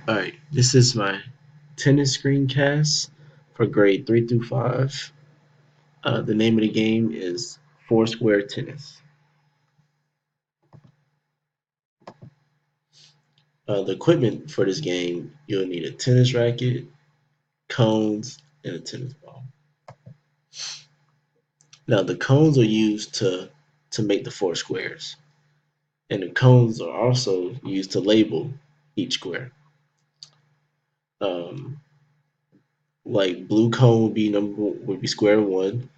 Alright, this is my tennis screencast for grade 3 through 5. The name of the game is Foursquare Tennis. The equipment for this game, you'll need a tennis racket, cones, and a tennis ball. Now, the cones are used to make the four squares, and the cones are also used to label each square. Um, like blue cone would be square one,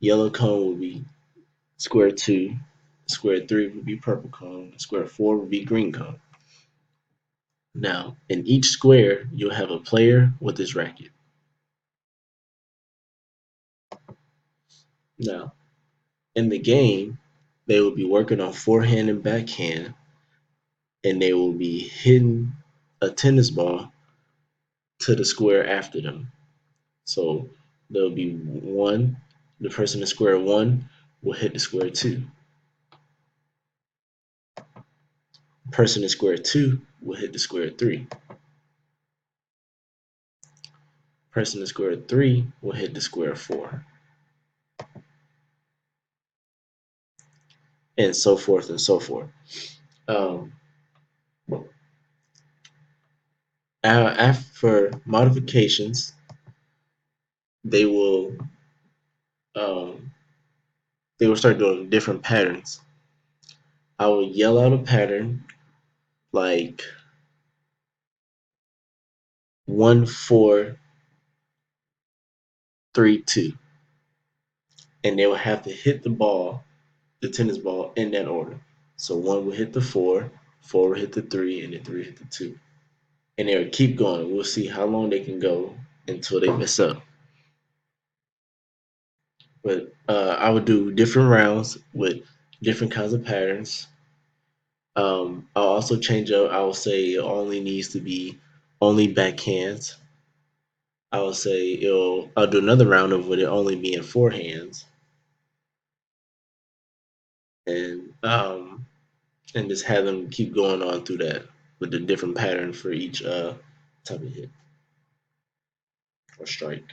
yellow cone would be square two, square three would be purple cone, square four would be green cone. Now, in each square, you'll have a player with his racket. Now, in the game, they will be working on forehand and backhand, and they will be hitting a tennis ball to the square after them. So there'll be one, the person in square one will hit the square two. Person in square two will hit the square three. Person in square three will hit the square four. And so forth and so forth. Um, After modifications, they will um, they will start doing different patterns. I will yell out a pattern like 1-4-3-2, and they will have to hit the ball, the tennis ball, in that order. So one will hit the four, four will hit the three, and the three hit the two, and they will keep going. We'll see how long they can go until they mess up. But I would do different rounds with different kinds of patterns. I'll also change up. I will say it only needs to be only backhands. I will say I'll do another round of with it only being forehands, and just have them keep going on through that with the different pattern for each type of hit or strike.